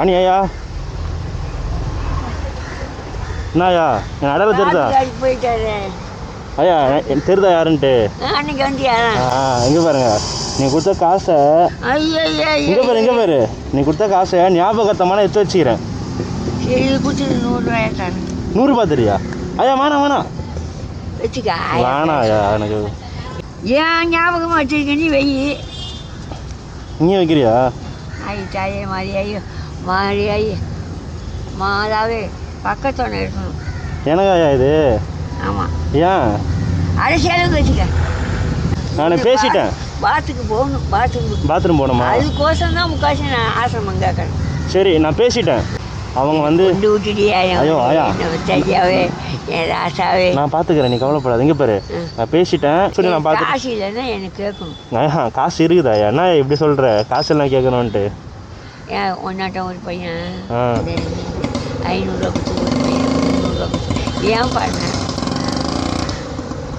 அனியா என்னயா என் அடையாளம் தெரியுதா? போயிட்டாரு ஐயா எனக்கு தெரியுதா யாருன்ட்டு? அன்னைக்கு வந்தியா? எங்கே பாருங்க, நீ கொடுத்த காசை இங்கே பாரு நீ கொடுத்த காசை ஞாபகத்தமான எடுத்து வச்சுக்கிறேன். சரி கொடுத்து 100 ரூபாயா தானே? 100 ரூபா தெரியா? ஐயா வேணாம் வச்சுக்கா. வேணாயா எனக்கு. ஏன் ஞாபகமாக வச்சுருக்க நீ வெயி. நீ வைக்கிறியா? ஆயிட்டாயே மாறியாயி மாதாவே பக்கத்தோட இருக்கணும். எனக்கு ஐயா இது. ஆமாம். ஏன் அரசியலுக்கு வச்சுக்க. நான் பேசிட்டேன். பாத்ரூம் போகணுமா? அதுக்கோசம் தான் முக்காசி நான் ஆசிரமம் கேட்கறேன். சரி நான் பேசிட்டேன். அவங்க வந்து ஐயோ ஆயா என் ராசாவே நான் பார்த்துக்கிறேன், நீ கவலைப்படாது. இங்கே பாரு நான் பேசிட்டேன். சரி நான் பார்த்து காசு இல்லைன்னா எனக்கு கேட்கணும். காசு இருக்குதா? என்ன இப்படி சொல்கிற? காசு எல்லாம் கேட்கணுன்ட்டு. ஏன் ஒன்னாட்டம் ஒரு பையன் 500 ரூபா கொடுத்து ஒரு பையன் 300 ரூபா கொடுத்து ஏன் பாருங்க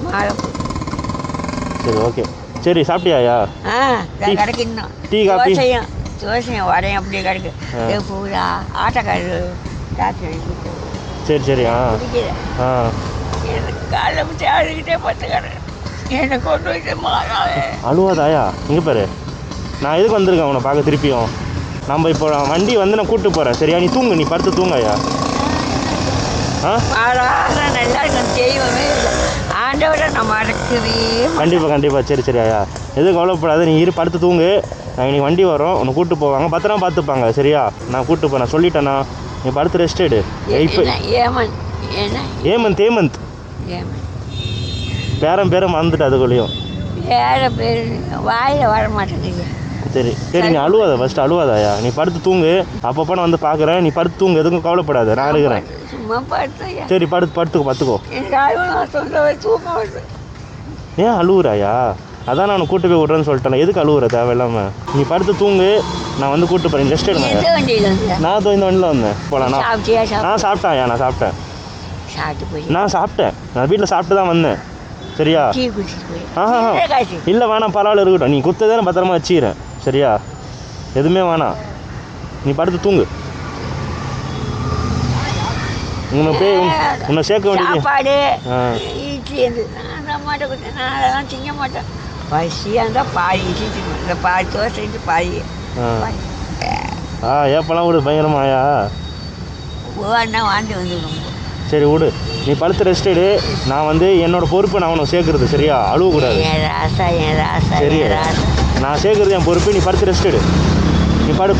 மாலை. சரி ஓகே. சரி சாப்பிட்டியாயா? கிடக்கு இன்னும் டீ காபி தோசையும் வரையும் அப்படியே கிடக்கு. பூரா ஆட்டோக்காரர் டாக்டர் சரி சரி எனக்கு காலைல பிடிச்சி அழுகிட்டே பார்த்துக்கிறேன். என்னை கொண்டு போயிட்டு மாறாவே அழுவாதாயா? இங்கே பாரு நான் எதுக்கு வந்திருக்கேன் உன்னை பார்க்க திருப்பியும். நம்ம இப்போ வண்டி வந்து நான் கூப்பிட்டு போகிறேன். சரியா? நீ தூங்கு, நீ படுத்து தூங்காயா. நல்லா இருக்கும். தெய்வமே இல்லை ஆண்டவரை நம்ம அடக்கவே. கண்டிப்பாக சரி சரி ஐயா எதுவும் கவலைப்படாது. நீ படுத்து தூங்கு. இன்னைக்கு வண்டி வரும், உன்னை கூப்பிட்டு போவாங்க, பத்திரமா பார்த்துப்பாங்க. சரியா? நான் கூப்பிட்டு போகிறேன், சொல்லிட்டேண்ணா. நீ படுத்து ரெஸ்ட் எடு. இப்போ ஏமந்த் பேரம் மறந்துட்டு அதுக்குள்ளேயும் பேர் வாயில் வர மாட்டேங்குது. சரி நீ அழுவாத, ஃபஸ்ட்டு அழுவாதாயா. நீ படுத்து தூங்கு. அப்பப்போ நான் வந்து பார்க்குறேன். நீ படுத்து தூங்கு, எதுக்கும் கவலைப்படாது, நான் இருக்கிறேன். சரி படுத்துக்கோ. ஏன் அழுவுறாயா? அதான் நான் கூட்டு போய் விட்றேன்னு சொல்லிட்டேன். எதுக்கு அழுவுற தேவையில்லாமல்? நீ படுத்து தூங்கு, நான் வந்து கூப்பிட்டு போகிறேன். ரெஸ்ட் எடுங்க. நான் இந்த வண்டியில் வந்தேன் போகலாம். நான் சாப்பிட்டேன். நான் சாப்பிட்டேன். நான் வீட்டில் சாப்பிட்டு தான் வந்தேன். சரியா? இல்லை வேணாம், பரவாயில்ல இருக்கட்டும். நீ குத்ததானே பத்திரமா வச்சுக்கிறேன். சரியா? எதுவுமே வேணாம், நீ படுத்து தூங்கு. உன்னை சேர்க்க வேண்டியது நான் அதெல்லாம் திங்க மாட்டேன். பசியாக இருந்தால் பாதி இந்த பாதி தோசை பாதி ஏப்பெல்லாம் விடு பயங்கரமாயா. ஒவ்வொன்றா வாண்டி வந்துடும். சரி விடு, நீ படுத்து ரெஸ்ட் எடு. நான் வந்து என்னோட பொறுப்பு நான் உனக்கு சேர்க்குறது. சரியா? அழுவக்கூடாது. என் ராசா சரி நான் சேர்க்குறது என் பொறுப்பு. நீ படுத்து ரெஸ்ட் எடு. நீ படு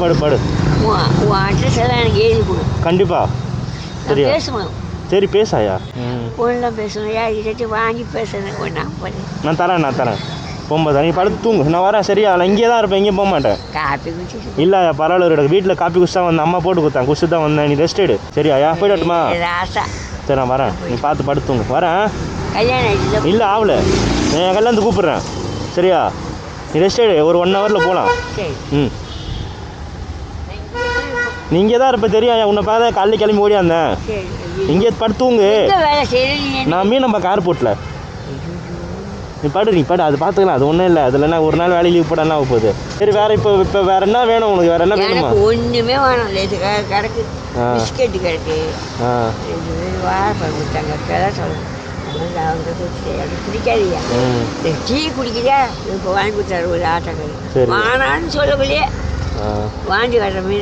உன் அட்ரஸ் எல்லாம் எனக்கு எழுதி கொடு. கண்டிப்பாக. சரியா? பேசுவேன். சரி பேசாயா. ஃபோனில் பேசணும். யார்கிட்ட வாங்கி பேசுறேன். நான் தரேன். போகும்போது நீ படுத்து தூங்கு, நான் வரேன். சரியா? நான் இங்கே தான் இருப்பேன், எங்கேயும் போக மாட்டேன். காப்பி குடிச்சு இல்லை பரவாயில்ல, வீட்டில் காப்பி குடிச்சு தான் வந்தேன். அம்மா போட்டு கொடுத்தேன், குடிச்சு தான் வந்தேன். நீ ரெஸ்ட் எடு. சரியா? போய்ட்டுமா? சரி நான் வரேன். நீ பார்த்து படுத்து தூங்கு. வரேன். கல்யாணம் இல்லை ஆகலை, என் கல்யாணத்துக்கு கூப்பிட்றேன். சரியா? நீ ரெஸ்ட் எடு. ஒரு 1 ஹவரில் போகலாம். நீ இங்கே தான் இருப்ப. தெரியும், உன்னை பார்த்து காலையில் கிளம்பி ஓடியாந்தேன். இங்கே படுத்து தூங்கு. நான் மீனம்பா ஏர்போர்ட்டில். நீ படு, அது பார்த்துக்கலாம். அது ஒன்றும் இல்லை. அதில் என்ன ஒரு நாள் வேலையை லீவ் போட என்ன ஆக போகுது. சரி இப்போ வேறு என்ன வேணும் உனக்கு? வேறு என்ன வேணுமா? ஒன்றுமே வேணும். கிடக்கு பிஸ்கெட்டு கிடக்கு. வாழைப்பழம் கொடுத்தாங்க. பிடிக்காதியா? டீ குடிக்கிறியா? இப்போ வாங்கி கொடுத்தாரு ஒரு ஆட்டோக்காரர். வானான்னு சொல்லக்குள்ளேயே வாண்டி வர்ற மாதிரி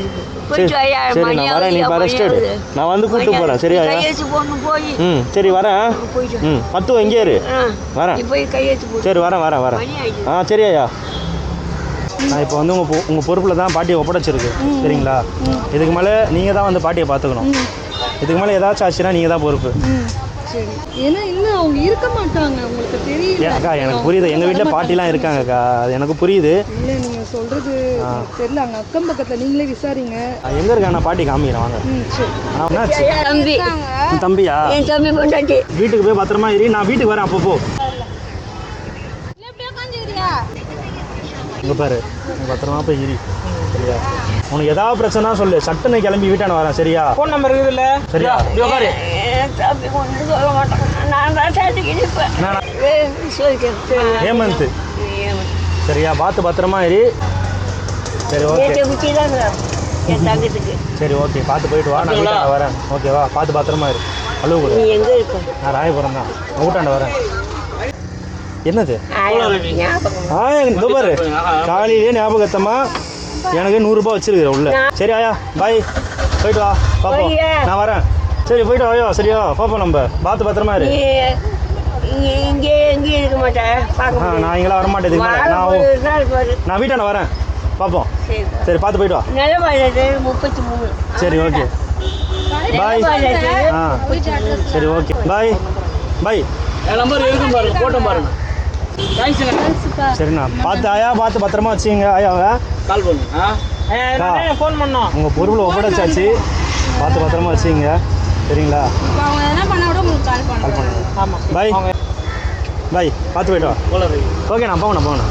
இருக்கு. நான் வந்து கூப்பிட்டு போகிறேன். சரியா? போய் சரி வரேன். பத்து எங்கே இரு. வரேன். சரி வரேன். சரியா? நான் இப்போ வந்து உங்கள் பொறுப்பில் தான் பாட்டியை ஒப்படைச்சிருக்கு. சரிங்களா? இதுக்கு மேலே நீங்கள் தான் வந்து பாட்டியை பார்த்துக்கணும். இதுக்கு மேலே ஏதாச்சும் ஆச்சுன்னா நீங்கள் தான் பொறுப்பு. சரி. ஏன்னா இன்னும் அவங்க இருக்க மாட்டாங்க, உங்களுக்கு தெரியல. அக்கா எனக்கு புரியுது, எங்கள் வீட்டில் பாட்டிலாம் இருக்காங்கக்கா, அது எனக்கு புரியுது. இல்லை நீங்கள் சொல்கிறது தெரியல. அங்கே அக்கம் பக்கத்தில் நீங்களே விசாரிங்க. எங்கே இருக்காங்க பாட்டி? காமிக்கிறேன் வாங்க. தம்பி. தம்பியா? என் தம்பி கொண்டாட்டி. வீட்டுக்கு போய் பத்திரமா இரு. நான் வீட்டுக்கு வரேன் அப்பப்போ. இங்கே பாரு, பத்திரமா போய் இரு. சரியா? உனக்கு ஏதாவது பிரச்சனை சொல்லு, சட்டுன்னு கிளம்பி வீட்டான வரேன். சரியா? ஃபோன் நம்பர் இருக்குதுல்ல? சரியா? ஹேமந்த். சரியா? பார்த்து பத்திரமா இரு. சரி ஓகே. என் தங்கத்துக்கு. சரி ஓகே, பார்த்து போயிட்டு வா. நான் வீட்டாண்ட வரேன். ஓகேவா? பார்த்து பத்திரமா இரு. அழுவு கூட. நீ எங்கே இருக்க? நான் ராயபுரம் தான். நான் வீட்டாண்ட வரேன். என்னது? ஞாபகம். இதோ பாரு, காலையிலே ஞாபகத்தமா எனக்கு 100 ரூபாய் வச்சிருக்கிற உள்ள. சரி ஆயா, பாய். போயிட்டு வா பாப்போம். நான் வரேன். சரி போயிட்டு வாயோ. சரியா? பாப்போம். நம்ம பார்த்து பத்திரமா இரு. இங்கே எங்கேயும் இருக்க மாட்டேன். நான் இங்கெல்லாம் வரமாட்டேன். நான் வீட்டாண்ட வரேன். பார்ப்போம். சரி பார்த்து போயிட்டு வா. நிலவாழது 33. சரி ஓகே, பாய். சரி ஓகே, பாய் பாய். நம்பர் இருக்கும் பாருங்க, போட்டோம் பாருங்க. சரிண்ணா, பார்த்து ஆயா, பார்த்து பத்திரமா வச்சுங்க ஆயாவை. கால் பண்ணுங்க. ஃபோன் பண்ணோம். உங்கள் பொருளை ஒப்படைச்சாச்சு, பார்த்து பத்திரமா வச்சுங்க. சரிங்களா? கால் பண்ணுங்க. பாய் பாய். பார்த்து போயிட்டு வா. ஓகே, நான் போங்கண்ணா.